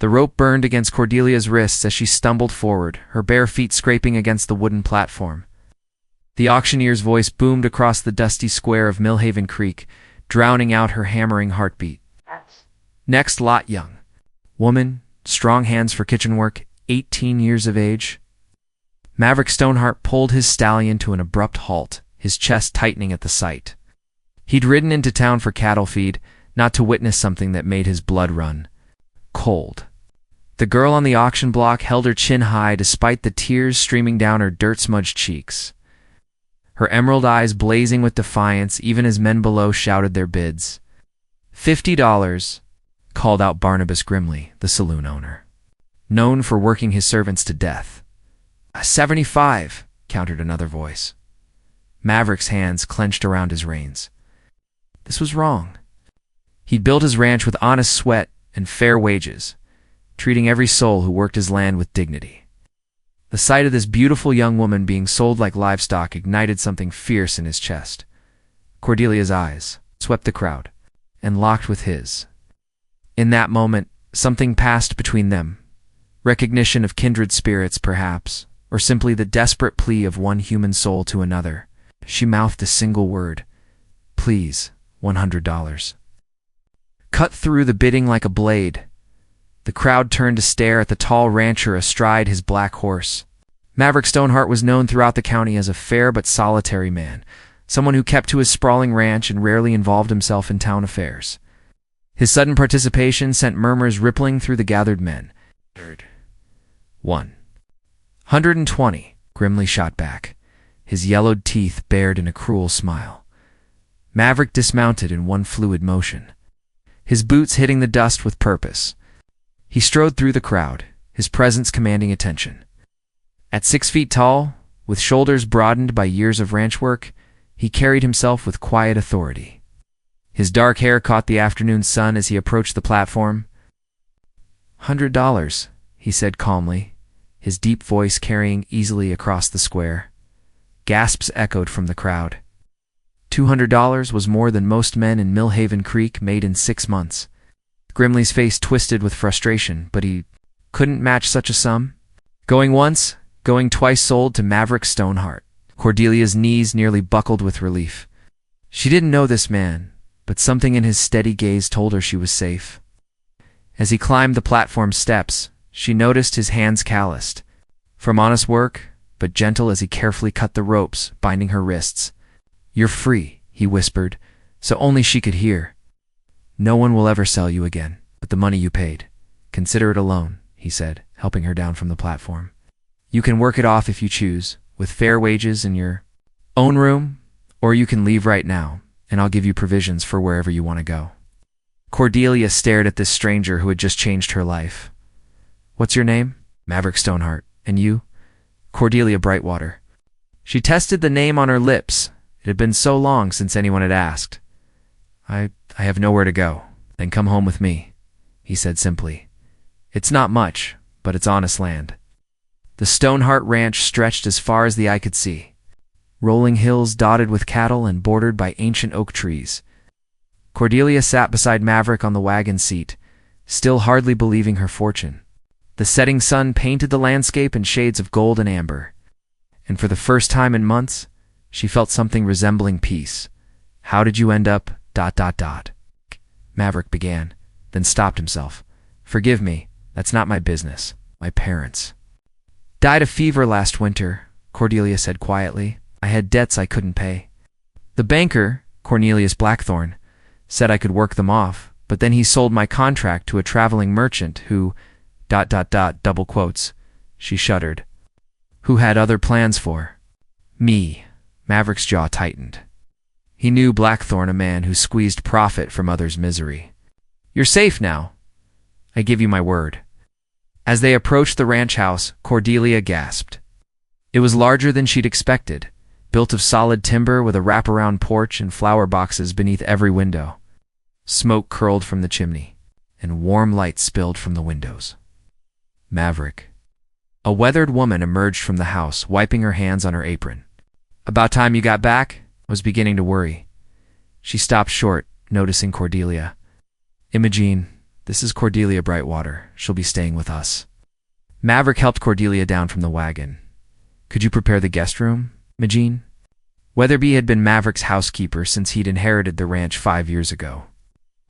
The rope burned against Cordelia's wrists as she stumbled forward, her bare feet scraping against the wooden platform. The auctioneer's voice boomed across the dusty square of Millhaven Creek, drowning out her hammering heartbeat. Next lot, young woman, strong hands for kitchen work, 18 years of age. Maverick Stoneheart pulled his stallion to an abrupt halt, his chest tightening at the sight. He'd ridden into town for cattle feed, not to witness something that made his blood run cold. The girl on the auction block held her chin high despite the tears streaming down her dirt-smudged cheeks, her emerald eyes blazing with defiance even as men below shouted their bids. $50, called out Barnabas grimly, the saloon owner, known for working his servants to death. 75, countered another voice. Maverick's hands clenched around his reins. This was wrong. He'd built his ranch with honest sweat and fair wages, treating every soul who worked his land with dignity. The sight of this beautiful young woman being sold like livestock ignited something fierce in his chest. Cordelia's eyes swept the crowd and locked with his. In that moment, something passed between them. Recognition of kindred spirits, perhaps, or simply the desperate plea of one human soul to another. She mouthed a single word. Please, $100. Cut through the bidding like a blade. The crowd turned to stare at the tall rancher astride his black horse. Maverick Stoneheart was known throughout the county as a fair but solitary man, someone who kept to his sprawling ranch and rarely involved himself in town affairs. His sudden participation sent murmurs rippling through the gathered men. 120, grimly shot back, his yellowed teeth bared in a cruel smile. Maverick dismounted in one fluid motion, his boots hitting the dust with purpose. He strode through the crowd, his presence commanding attention. At 6 feet tall, with shoulders broadened by years of ranch work, he carried himself with quiet authority. His dark hair caught the afternoon sun as he approached the platform. $100, he said calmly, his deep voice carrying easily across the square. Gasps echoed from the crowd. $200 was more than most men in Millhaven Creek made in 6 months. Grimley's face twisted with frustration, but he couldn't match such a sum. Going once, going twice sold to Maverick Stoneheart. Cordelia's knees nearly buckled with relief. She didn't know this man, but something in his steady gaze told her she was safe. As he climbed the platform steps, she noticed his hands calloused, from honest work, but gentle as he carefully cut the ropes, binding her wrists. You're free, he whispered, so only she could hear. No one will ever sell you again, but the money you paid. Consider it a loan, he said, helping her down from the platform. You can work it off if you choose, with fair wages in your own room, or you can leave right now, and I'll give you provisions for wherever you want to go. Cordelia stared at this stranger who had just changed her life. What's your name? Maverick Stoneheart. And you? Cordelia Brightwater. She tested the name on her lips. It had been so long since anyone had asked. I have nowhere to go. Then come home with me, he said simply. It's not much, but it's honest land. The Stoneheart Ranch stretched as far as the eye could see, rolling hills dotted with cattle and bordered by ancient oak trees. Cordelia sat beside Maverick on the wagon seat, still hardly believing her fortune. The setting sun painted the landscape in shades of gold and amber, and for the first time in months, she felt something resembling peace. How did you end up... ... Maverick began, then stopped himself. Forgive me, that's not my business. My parents died of fever last winter, Cordelia said quietly. I had debts I couldn't pay. The banker, Cornelius Blackthorne, said I could work them off, but then he sold my contract to a traveling merchant who... ... double quotes. She shuddered. Who had other plans for me. Maverick's jaw tightened. He knew Blackthorne, a man who squeezed profit from others' misery. You're safe now. I give you my word. As they approached the ranch house, Cordelia gasped. It was larger than she'd expected, built of solid timber with a wraparound porch and flower boxes beneath every window. Smoke curled from the chimney, and warm light spilled from the windows. Maverick. A weathered woman emerged from the house, wiping her hands on her apron. About time you got back? I was beginning to worry. She stopped short, noticing Cordelia. Imogene, This is Cordelia Brightwater. She'll be staying with us." Maverick helped Cordelia down from the wagon. "Could you prepare the guest room, Imogene?" Weatherby had been Maverick's housekeeper since he'd inherited the ranch 5 years ago.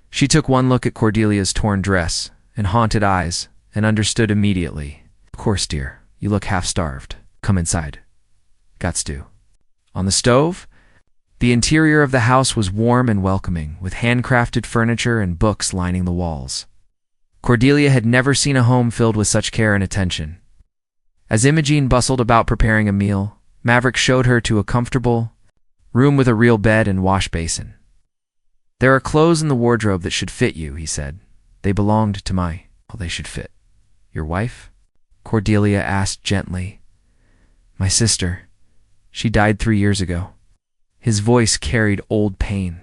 She took one look at Cordelia's torn dress and haunted eyes and understood immediately. "Of course, dear. You look half-starved. Come inside. Got stew." On the stove? The interior of the house was warm and welcoming, with handcrafted furniture and books lining the walls. Cordelia had never seen a home filled with such care and attention. As Imogene bustled about preparing a meal, Maverick showed her to a comfortable room with a real bed and wash basin. "There are clothes in the wardrobe that should fit you," he said. "They belonged to my—" "Well, they should fit your wife?" Cordelia asked gently. "My sister. She died 3 years ago." His voice carried old pain.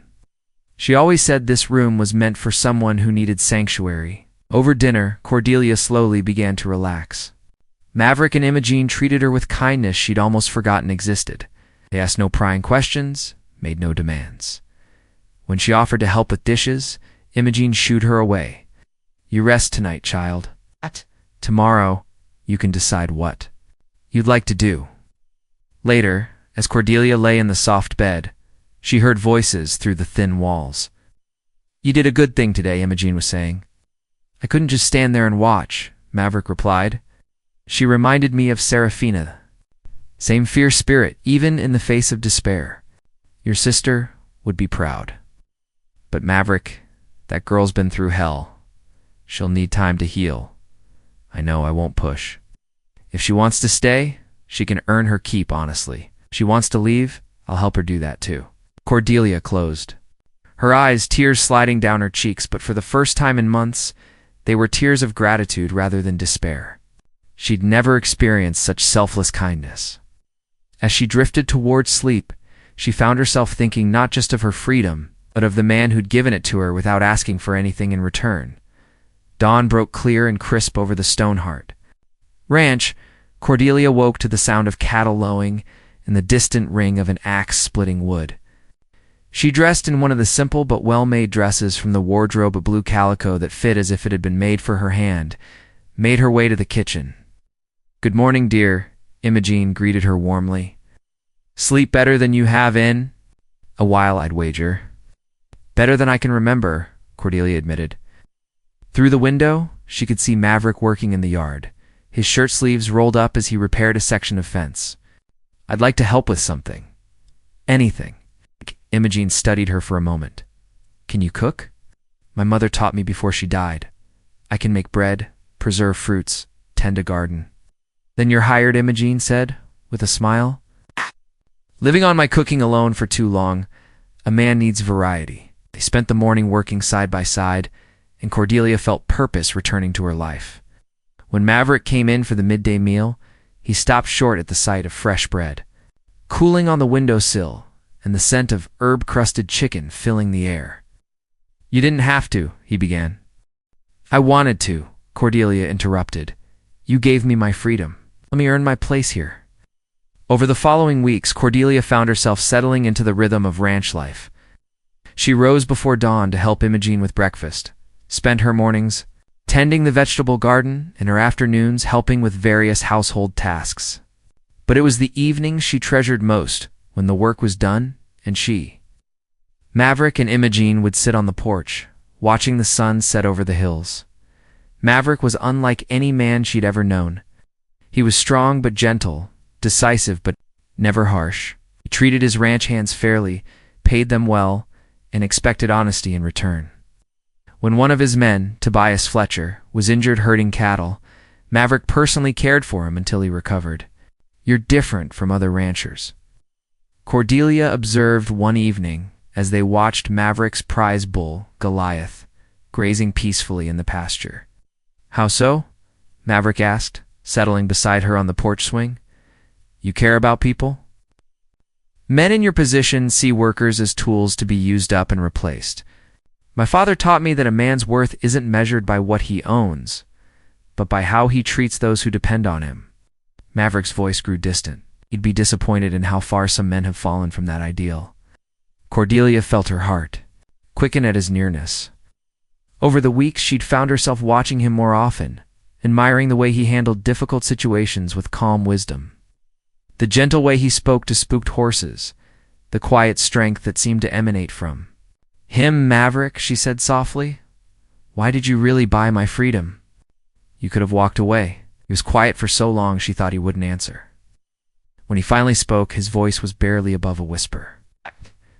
"She always said this room was meant for someone who needed sanctuary." Over dinner, Cordelia slowly began to relax. Maverick and Imogene treated her with kindness she'd almost forgotten existed. They asked no prying questions, made no demands. When she offered to help with dishes, Imogene shooed her away. "You rest tonight, child. Tomorrow, you can decide what you'd like to do." Later, as Cordelia lay in the soft bed, she heard voices through the thin walls. "You did a good thing today," Imogene was saying. "I couldn't just stand there and watch," Maverick replied. "She reminded me of Seraphina. Same fierce spirit, even in the face of despair. Your sister would be proud. But Maverick, that girl's been through hell. She'll need time to heal. I know I won't push. If she wants to stay, she can earn her keep honestly. If she wants to leave, I'll help her do that too." Cordelia closed. Her eyes, tears sliding down her cheeks, but for the first time in months, they were tears of gratitude rather than despair. She'd never experienced such selfless kindness. As she drifted towards sleep, she found herself thinking not just of her freedom, but of the man who'd given it to her without asking for anything in return. Dawn broke clear and crisp over the Stoneheart Ranch. Cordelia woke to the sound of cattle lowing and the distant ring of an axe splitting wood. She dressed in one of the simple but well-made dresses from the wardrobe, a blue calico that fit as if it had been made for her hand, made her way to the kitchen. "Good morning, dear," Imogene greeted her warmly. "Sleep better than you have in a while, I'd wager." "Better than I can remember," Cordelia admitted. Through the window, she could see Maverick working in the yard, his shirt sleeves rolled up as he repaired a section of fence. "I'd like to help with something. Anything." Imogene studied her for a moment. "Can you cook?" "My mother taught me before she died. I can make bread, preserve fruits, tend a garden." "Then you're hired," Imogene said, with a smile. "Living on my cooking alone for too long, a man needs variety." They spent the morning working side by side, and Cordelia felt purpose returning to her life. When Maverick came in for the midday meal, he stopped short at the sight of fresh bread, cooling on the windowsill, and the scent of herb-crusted chicken filling the air. "You didn't have to," he began. "I wanted to," Cordelia interrupted. "You gave me my freedom. Let me earn my place here." Over the following weeks, Cordelia found herself settling into the rhythm of ranch life. She rose before dawn to help Imogene with breakfast, spent her mornings tending the vegetable garden, and her afternoons helping with various household tasks. But it was the evenings she treasured most, when the work was done, and Maverick and Imogene would sit on the porch, watching the sun set over the hills. Maverick was unlike any man she'd ever known. He was strong but gentle, decisive but never harsh. He treated his ranch hands fairly, paid them well, and expected honesty in return. When one of his men, Tobias Fletcher, was injured herding cattle, Maverick personally cared for him until he recovered. "You're different from other ranchers," Cordelia observed one evening as they watched Maverick's prize bull, Goliath, grazing peacefully in the pasture. "How so?" Maverick asked, settling beside her on the porch swing. "You care about people?" "Men in your position see workers as tools to be used up and replaced. My father taught me that a man's worth isn't measured by what he owns, but by how he treats those who depend on him." Maverick's voice grew distant. He'd be disappointed in how far some men have fallen from that ideal. Cordelia felt her heart quicken at his nearness. Over the weeks, she'd found herself watching him more often, admiring the way he handled difficult situations with calm wisdom. The gentle way he spoke to spooked horses, the quiet strength that seemed to emanate from him. "Maverick," she said softly, "why did you really buy my freedom? You could have walked away." He was quiet for so long she thought he wouldn't answer. When he finally spoke, his voice was barely above a whisper.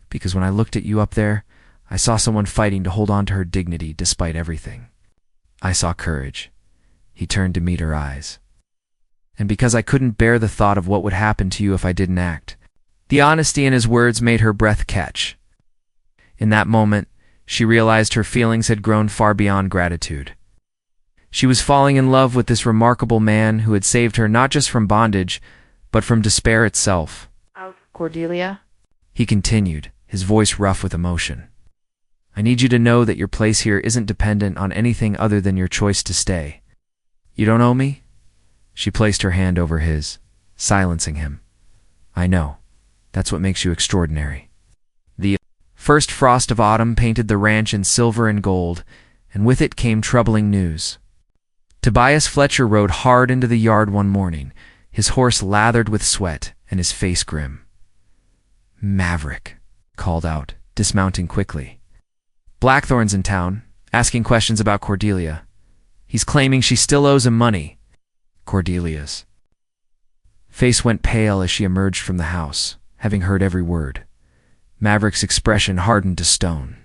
"Because when I looked at you up there, I saw someone fighting to hold on to her dignity despite everything. I saw courage." He turned to meet her eyes. "And because I couldn't bear the thought of what would happen to you if I didn't act." The honesty in his words made her breath catch. In that moment, she realized her feelings had grown far beyond gratitude. She was falling in love with this remarkable man who had saved her not just from bondage, but from despair itself. "Cordelia?" He continued, his voice rough with emotion. "I need you to know that your place here isn't dependent on anything other than your choice to stay. You don't owe me?" She placed her hand over his, silencing him. "I know. That's what makes you extraordinary." The first frost of autumn painted the ranch in silver and gold, and with it came troubling news. Tobias Fletcher rode hard into the yard one morning, his horse lathered with sweat and his face grim. "Maverick," called out, dismounting quickly. "Blackthorn's in town, asking questions about Cordelia. He's claiming she still owes him money." Cordelia's face went pale as she emerged from the house, having heard every word. Maverick's expression hardened to stone.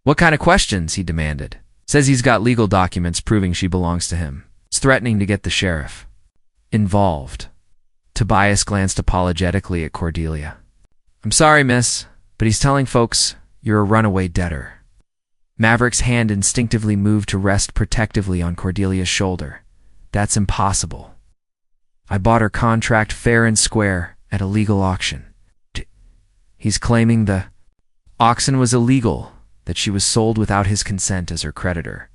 "What kind of questions?" he demanded. "Says he's got legal documents proving she belongs to him. He's threatening to get the sheriff involved." Tobias glanced apologetically at Cordelia. "I'm sorry, miss, but he's telling folks you're a runaway debtor." Maverick's hand instinctively moved to rest protectively on Cordelia's shoulder. "That's impossible. I bought her contract fair and square at a legal auction." He's claiming the auction was illegal, that she was sold without his consent as her creditor.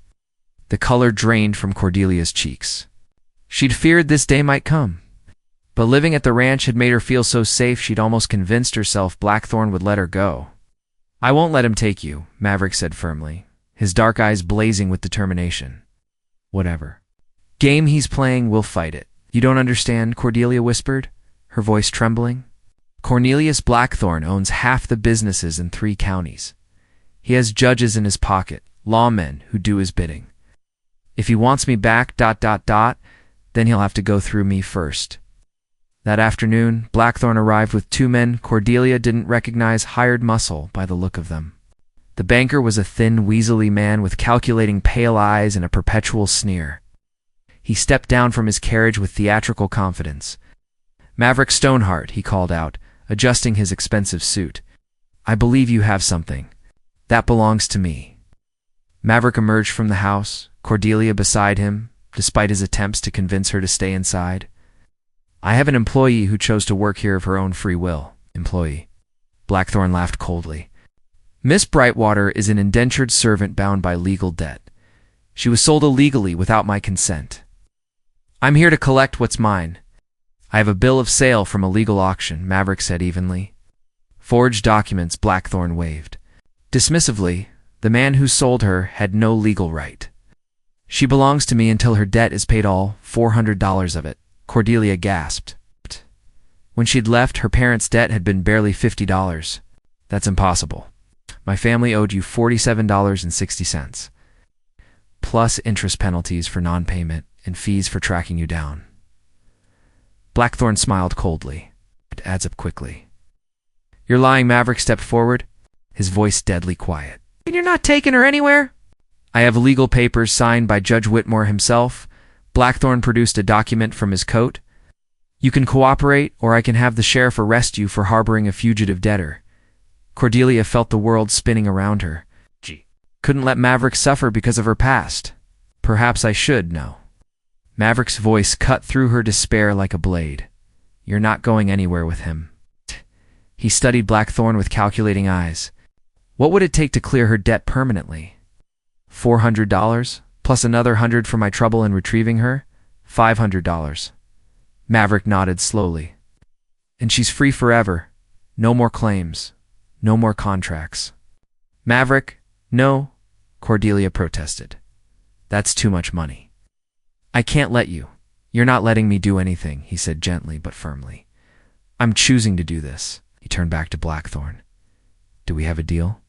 The color drained from Cordelia's cheeks. She'd feared this day might come, but living at the ranch had made her feel so safe she'd almost convinced herself Blackthorn would let her go. "I won't let him take you," Maverick said firmly, his dark eyes blazing with determination. "Whatever game he's playing, we'll fight it." "You don't understand," Cordelia whispered, her voice trembling. "Cornelius Blackthorn owns half the businesses in 3 counties. He has judges in his pocket, lawmen who do his bidding. If he wants me back, then he'll have to go through me first." That afternoon, Blackthorn arrived with 2 men Cordelia didn't recognize hired muscle by the look of them. The banker was a thin, weaselly man with calculating pale eyes and a perpetual sneer. He stepped down from his carriage with theatrical confidence. "Maverick Stoneheart," he called out, adjusting his expensive suit. "I believe you have something. That belongs to me." Maverick emerged from the house, Cordelia beside him, despite his attempts to convince her to stay inside. "I have an employee who chose to work here of her own free will." "Employee?" Blackthorn laughed coldly. "Miss Brightwater is an indentured servant bound by legal debt. She was sold illegally without my consent. I'm here to collect what's mine." "I have a bill of sale from a legal auction," Maverick said evenly. "Forged documents," Blackthorn waved. Dismissively, the man who sold her had no legal right. "She belongs to me until her debt is paid, all $400 of it," Cordelia gasped. When she'd left, her parents' debt had been barely $50. "That's impossible. My family owed you $47.60, plus interest penalties for non-payment and fees for tracking you down." Blackthorn smiled coldly. "It adds up quickly." "You're lying," Maverick stepped forward, his voice deadly quiet. "And you're not taking her anywhere?" "I have legal papers signed by Judge Whitmore himself." Blackthorn produced a document from his coat. "You can cooperate, or I can have the sheriff arrest you for harboring a fugitive debtor." Cordelia felt the world spinning around her. She couldn't let Maverick suffer because of her past. "Perhaps I should know." Maverick's voice cut through her despair like a blade. "You're not going anywhere with him." He studied Blackthorn with calculating eyes. "What would it take to clear her debt permanently?" $400, plus another $100 for my trouble in retrieving her? $500. Maverick nodded slowly. "And she's free forever. No more claims. No more contracts." "Maverick, no. Cordelia protested. That's too much money. I can't let you. You're not letting me do anything, he said gently but firmly. I'm choosing to do this. He turned back to Blackthorn. Do we have a deal?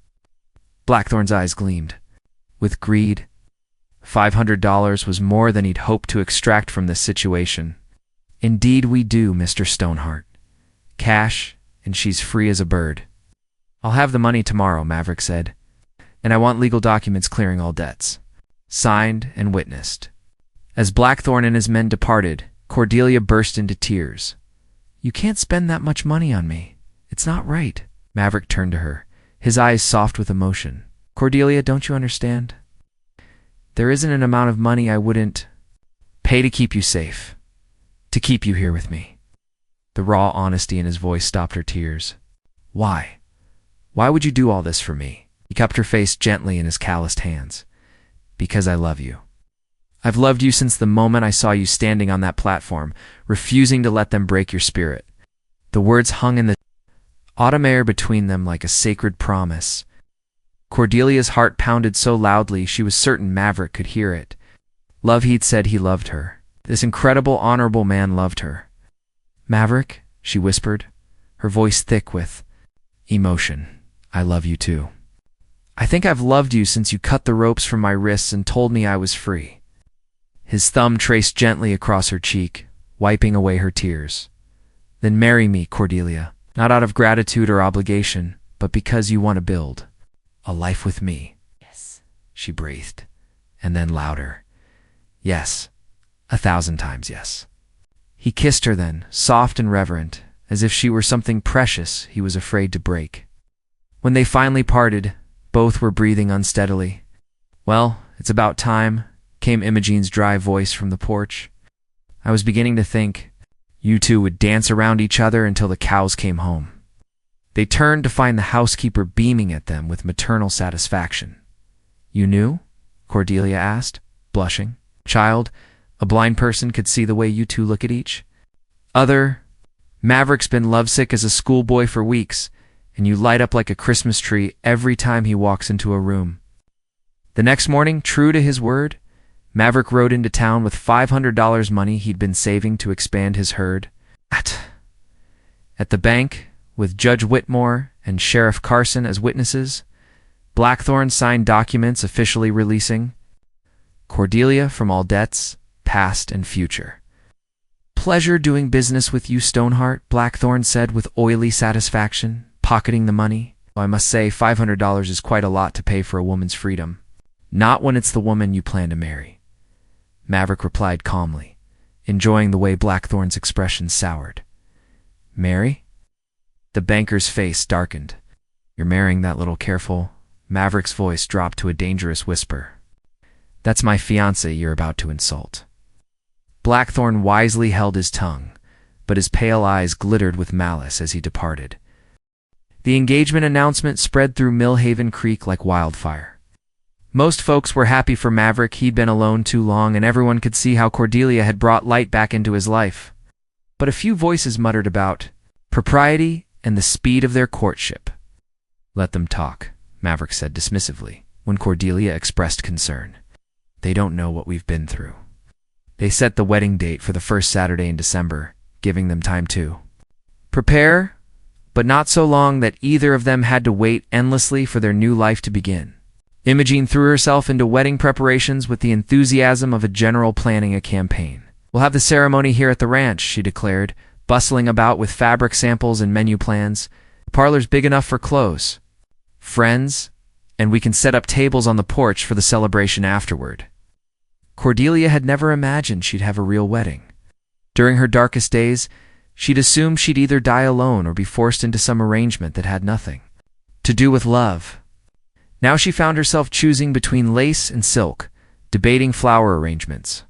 Blackthorn's eyes gleamed. With greed, $500 was more than he'd hoped to extract from this situation. Indeed we do, Mr. Stoneheart. Cash, and she's free as a bird. I'll have the money tomorrow, Maverick said. And I want legal documents clearing all debts. Signed and witnessed. As Blackthorn and his men departed, Cordelia burst into tears. You can't spend that much money on me. It's not right. Maverick turned to her, his eyes soft with emotion. Cordelia, don't you understand? There isn't an amount of money I wouldn't pay to keep you safe, to keep you here with me. The raw honesty in his voice stopped her tears. Why? Why would you do all this for me? He cupped her face gently in his calloused hands. Because I love you. I've loved you since the moment I saw you standing on that platform, refusing to let them break your spirit. The words hung in the autumn air between them like a sacred promise. Cordelia's heart pounded so loudly she was certain Maverick could hear it. Love, he'd said he loved her. This incredible, honorable man loved her. Maverick, she whispered, her voice thick with emotion. I love you too. I think I've loved you since you cut the ropes from my wrists and told me I was free. His thumb traced gently across her cheek, wiping away her tears. Then marry me, Cordelia, not out of gratitude or obligation, but because you want to build a life with me. Yes, she breathed, and then louder. Yes, 1,000 times yes. He kissed her then, soft and reverent, as if she were something precious he was afraid to break. When they finally parted, both were breathing unsteadily. Well, it's about time, came Imogene's dry voice from the porch. I was beginning to think you two would dance around each other until the cows came home. They turned to find the housekeeper beaming at them with maternal satisfaction. You knew? Cordelia asked, blushing. Child, a blind person could see the way you two look at each other. Maverick's been lovesick as a schoolboy for weeks, and you light up like a Christmas tree every time he walks into a room. The next morning, true to his word, Maverick rode into town with $500 money he'd been saving to expand his herd. At the bank, with Judge Whitmore and Sheriff Carson as witnesses, Blackthorn signed documents officially releasing Cordelia from all debts, past and future. Pleasure doing business with you, Stoneheart, Blackthorn said with oily satisfaction, pocketing the money. I must say, $500 is quite a lot to pay for a woman's freedom. Not when it's the woman you plan to marry. Maverick replied calmly, enjoying the way Blackthorn's expression soured. Marry? The banker's face darkened. You're marrying that little careful... Maverick's voice dropped to a dangerous whisper. That's my fiancée you're about to insult. Blackthorn wisely held his tongue, but his pale eyes glittered with malice as he departed. The engagement announcement spread through Millhaven Creek like wildfire. Most folks were happy for Maverick. He'd been alone too long, and everyone could see how Cordelia had brought light back into his life. But a few voices muttered about propriety and the speed of their courtship. Let them talk, Maverick said dismissively, when Cordelia expressed concern. They don't know what we've been through. They set the wedding date for the first Saturday in December, giving them time to prepare, but not so long that either of them had to wait endlessly for their new life to begin. Imogene threw herself into wedding preparations with the enthusiasm of a general planning a campaign. We'll have the ceremony here at the ranch, she declared, bustling about with fabric samples and menu plans. The parlor's big enough for clothes, friends, and we can set up tables on the porch for the celebration afterward. Cordelia had never imagined she'd have a real wedding. During her darkest days, she'd assumed she'd either die alone or be forced into some arrangement that had nothing to do with love. Now she found herself choosing between lace and silk, debating flower arrangements,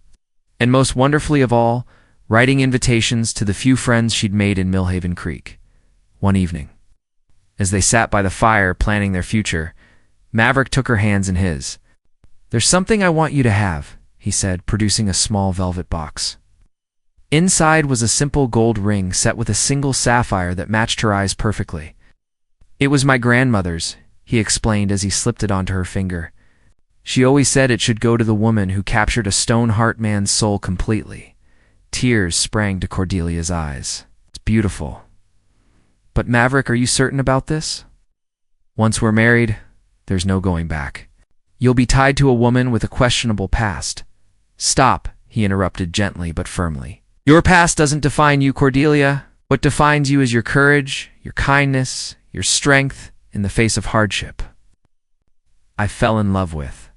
and most wonderfully of all, writing invitations to the few friends she'd made in Millhaven Creek. One evening, as they sat by the fire planning their future, Maverick took her hands in his. There's something I want you to have, he said, producing a small velvet box. Inside was a simple gold ring set with a single sapphire that matched her eyes perfectly. It was my grandmother's, he explained as he slipped it onto her finger. She always said it should go to the woman who captured a Stoneheart man's soul completely. Tears sprang to Cordelia's eyes. It's beautiful. But Maverick, are you certain about this? Once we're married, there's no going back. You'll be tied to a woman with a questionable past. Stop, he interrupted gently but firmly. Your past doesn't define you, Cordelia. What defines you is your courage, your kindness, your strength in the face of hardship. I fell in love with.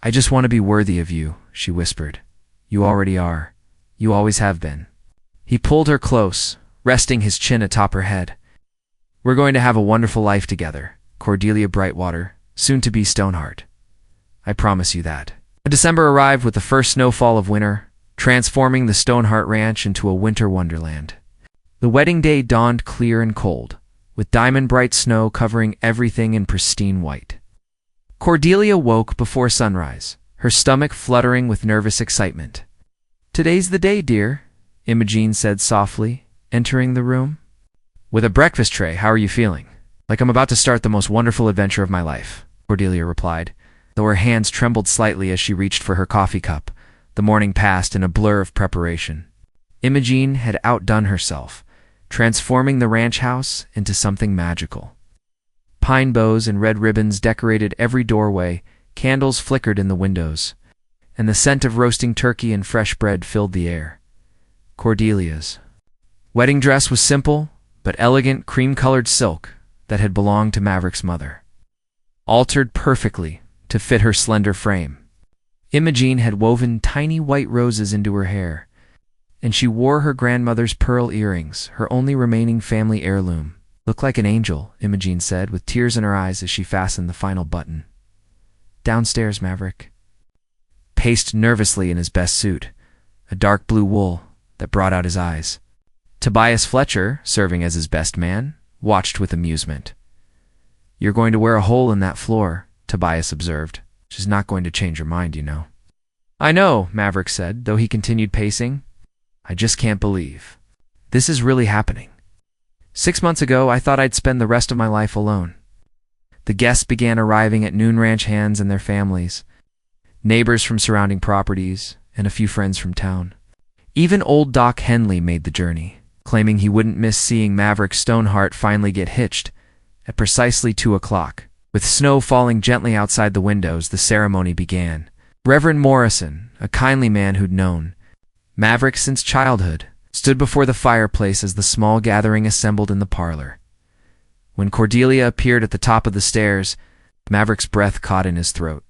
I just want to be worthy of you, she whispered. You already are. You always have been. He pulled her close, resting his chin atop her head. We're going to have a wonderful life together, Cordelia Brightwater, soon to be Stoneheart. I promise you that. December arrived with the first snowfall of winter, transforming the Stoneheart Ranch into a winter wonderland. The wedding day dawned clear and cold, with diamond-bright snow covering everything in pristine white. Cordelia woke before sunrise, her stomach fluttering with nervous excitement. Today's the day, dear, Imogene said softly, entering the room. With a breakfast tray, how are you feeling? Like I'm about to start the most wonderful adventure of my life, Cordelia replied, though her hands trembled slightly as she reached for her coffee cup. The morning passed in a blur of preparation. Imogene had outdone herself, transforming the ranch house into something magical. Pine boughs and red ribbons decorated every doorway, candles flickered in the windows, and the scent of roasting turkey and fresh bread filled the air. Cordelia's wedding dress was simple, but elegant cream-colored silk that had belonged to Maverick's mother, altered perfectly to fit her slender frame. Imogene had woven tiny white roses into her hair, and she wore her grandmother's pearl earrings, her only remaining family heirloom. Look like an angel, Imogene said, with tears in her eyes as she fastened the final button. Downstairs, Maverick paced nervously in his best suit, a dark blue wool that brought out his eyes. Tobias Fletcher, serving as his best man, watched with amusement. You're going to wear a hole in that floor, Tobias observed. She's not going to change her mind, you know. I know, Maverick said, though he continued pacing. I just can't believe this is really happening. 6 months ago, I thought I'd spend the rest of my life alone. The guests began arriving at Noon Ranch hands and their families, neighbors from surrounding properties, and a few friends from town. Even old Doc Henley made the journey, claiming he wouldn't miss seeing Maverick Stoneheart finally get hitched at precisely 2 o'clock. With snow falling gently outside the windows, the ceremony began. Reverend Morrison, a kindly man who'd known Maverick since childhood, stood before the fireplace as the small gathering assembled in the parlor. When Cordelia appeared at the top of the stairs, Maverick's breath caught in his throat.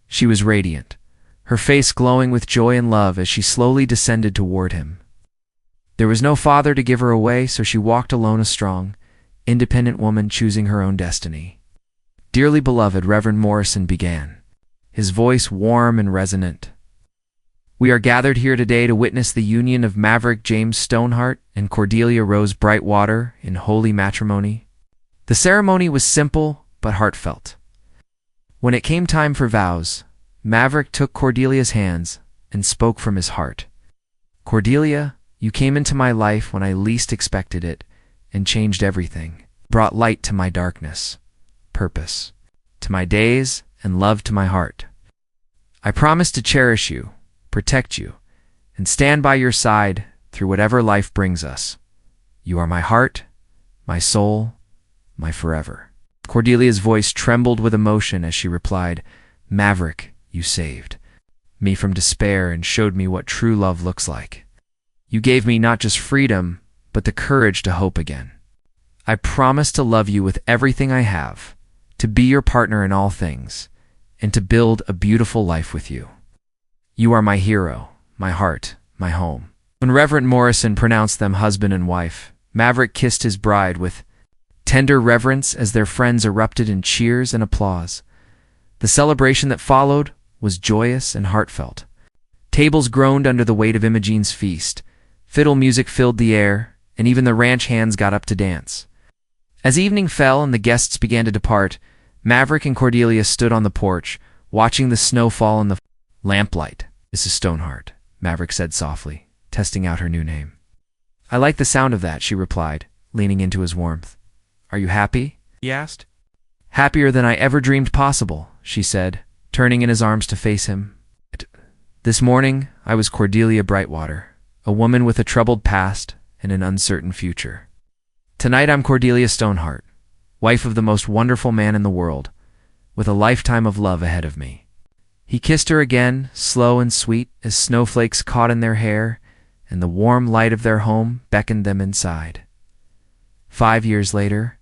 She was radiant, her face glowing with joy and love as she slowly descended toward him. There was no father to give her away, so she walked alone, a strong, independent woman choosing her own destiny. Dearly beloved, Reverend Morrison began, his voice warm and resonant. We are gathered here today to witness the union of Maverick James Stoneheart and Cordelia Rose Brightwater in holy matrimony. The ceremony was simple but heartfelt. When it came time for vows, Maverick took Cordelia's hands and spoke from his heart. Cordelia, you came into my life when I least expected it and changed everything, brought light to my darkness, purpose to my days, and love to my heart. I promise to cherish you, protect you, and stand by your side through whatever life brings us. You are my heart, my soul, my forever. Cordelia's voice trembled with emotion as she replied, Maverick, you saved me from despair and showed me what true love looks like. You gave me not just freedom, but the courage to hope again. I promise to love you with everything I have, to be your partner in all things, and to build a beautiful life with you. You are my hero, my heart, my home. When Reverend Morrison pronounced them husband and wife, Maverick kissed his bride with tender reverence as their friends erupted in cheers and applause. The celebration that followed was joyous and heartfelt. Tables groaned under the weight of Imogene's feast. Fiddle music filled the air, and even the ranch hands got up to dance. As evening fell and the guests began to depart, Maverick and Cordelia stood on the porch, watching the snow fall in the lamplight. Mrs. Stoneheart, Maverick said softly, testing out her new name. I like the sound of that, she replied, leaning into his warmth. Are you happy? He asked. Happier than I ever dreamed possible, she said, turning in his arms to face him. This morning, I was Cordelia Brightwater, a woman with a troubled past and an uncertain future. Tonight I'm Cordelia Stoneheart, wife of the most wonderful man in the world, with a lifetime of love ahead of me. He kissed her again, slow and sweet as snowflakes caught in their hair, and the warm light of their home beckoned them inside. 5 years later,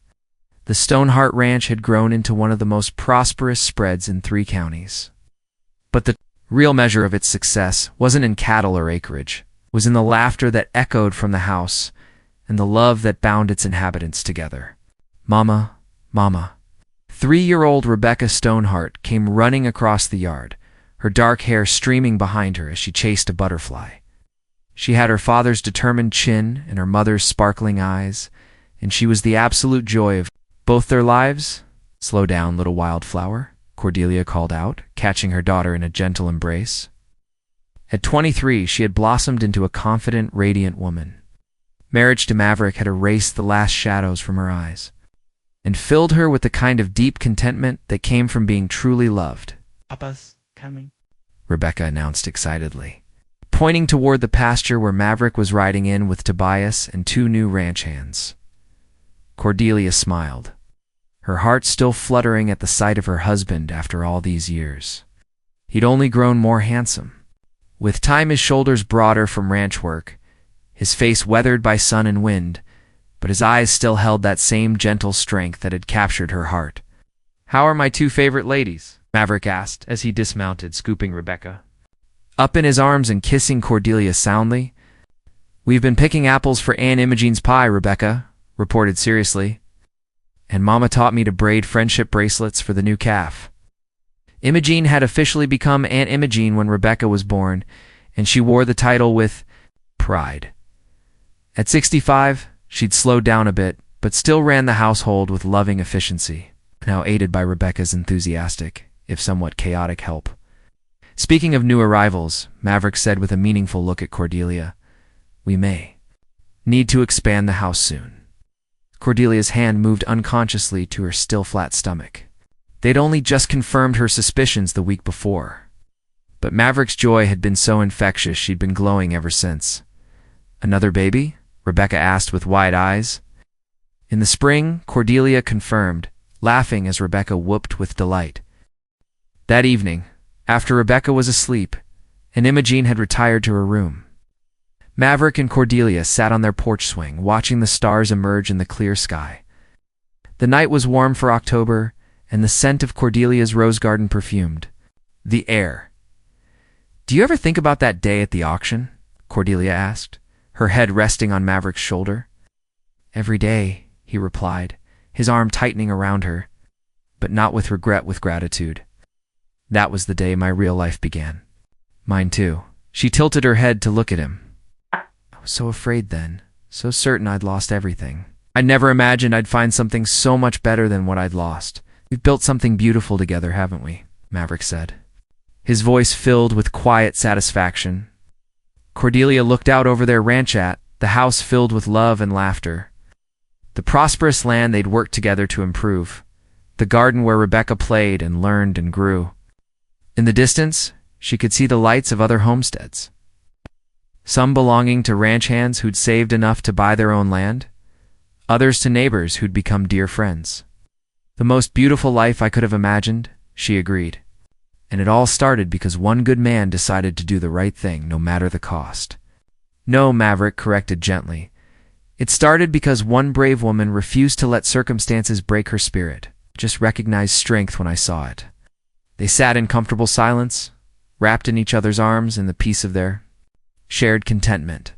the Stoneheart Ranch had grown into one of the most prosperous spreads in 3 counties. But the real measure of its success wasn't in cattle or acreage. It was in the laughter that echoed from the house and the love that bound its inhabitants together. Mama, Mama. 3-year-old Rebecca Stoneheart came running across the yard, her dark hair streaming behind her as she chased a butterfly. She had her father's determined chin and her mother's sparkling eyes, and she was the absolute joy of both their lives. "Slow down, little wildflower," Cordelia called out, catching her daughter in a gentle embrace. At 23, she had blossomed into a confident, radiant woman. Marriage to Maverick had erased the last shadows from her eyes and filled her with the kind of deep contentment that came from being truly loved. "Papa's coming," Rebecca announced excitedly, pointing toward the pasture where Maverick was riding in with Tobias and 2 new ranch hands. Cordelia smiled, her heart still fluttering at the sight of her husband after all these years. He'd only grown more handsome, with time his shoulders broader from ranch work, his face weathered by sun and wind, but his eyes still held that same gentle strength that had captured her heart. "How are my 2 favorite ladies?" Maverick asked as he dismounted, scooping Rebecca up in his arms and kissing Cordelia soundly. "We've been picking apples for Aunt Imogene's pie," Rebecca reported seriously, "and Mama taught me to braid friendship bracelets for the new calf." Imogene had officially become Aunt Imogen when Rebecca was born, and she wore the title with pride. At 65, she'd slowed down a bit, but still ran the household with loving efficiency, now aided by Rebecca's enthusiastic, if somewhat chaotic help. Speaking of new arrivals, Maverick said with a meaningful look at Cordelia, "We may need to expand the house soon." Cordelia's hand moved unconsciously to her still flat stomach. They'd only just confirmed her suspicions the week before, but Maverick's joy had been so infectious she'd been glowing ever since. "Another baby?" Rebecca asked with wide eyes. In the spring, Cordelia confirmed, laughing as Rebecca whooped with delight. That evening, after Rebecca was asleep and Imogen had retired to her room, Maverick and Cordelia sat on their porch swing, watching the stars emerge in the clear sky. The night was warm for October, and the scent of Cordelia's rose garden perfumed the air. "Do you ever think about that day at the auction?" Cordelia asked, her head resting on Maverick's shoulder. "Every day," he replied, his arm tightening around her, but not with regret, with gratitude. "That was the day my real life began." "Mine too." She tilted her head to look at him. "I was so afraid then, so certain I'd lost everything. I never imagined I'd find something so much better than what I'd lost. We've built something beautiful together, haven't we?" Maverick said, his voice filled with quiet satisfaction. Cordelia looked out over their ranchette, the house filled with love and laughter, the prosperous land they'd worked together to improve, the garden where Rebecca played and learned and grew. In the distance, she could see the lights of other homesteads, some belonging to ranch hands who'd saved enough to buy their own land, others to neighbors who'd become dear friends. "The most beautiful life I could have imagined," she agreed. "And it all started because one good man decided to do the right thing, no matter the cost." "No," Maverick corrected gently. "It started because one brave woman refused to let circumstances break her spirit, just recognized strength when I saw it." They sat in comfortable silence, wrapped in each other's arms in the peace of their shared contentment.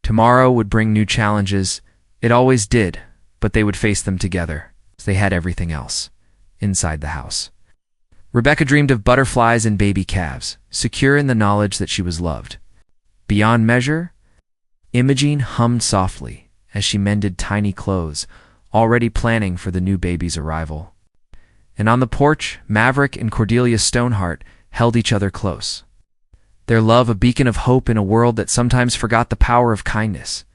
Tomorrow would bring new challenges. It always did, but they would face them together. They had everything else inside the house. Rebecca dreamed of butterflies and baby calves, secure in the knowledge that she was loved. Beyond measure, Imogen hummed softly as she mended tiny clothes, already planning for the new baby's arrival. And on the porch, Maverick and Cordelia Stoneheart held each other close, their love a beacon of hope in a world that sometimes forgot the power of kindness.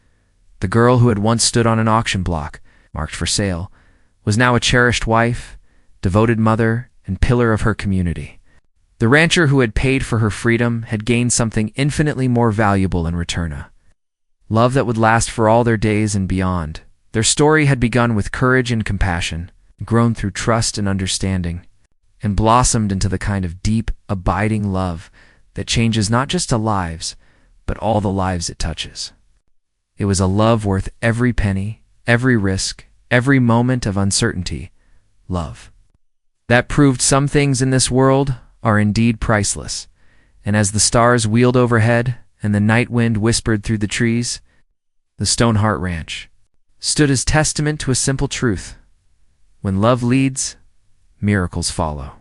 The girl who had once stood on an auction block, marked for sale, was now a cherished wife, devoted mother, and pillar of her community. The rancher who had paid for her freedom had gained something infinitely more valuable in return: a love that would last for all their days and beyond. Their story had begun with courage and compassion, grown through trust and understanding, and blossomed into the kind of deep, abiding love that changes not just our lives, but all the lives it touches. It was a love worth every penny, every risk, every moment of uncertainty. Love that proved some things in this world are indeed priceless. And as the stars wheeled overhead and the night wind whispered through the trees, the Stoneheart Ranch stood as testament to a simple truth: when love leads, miracles follow.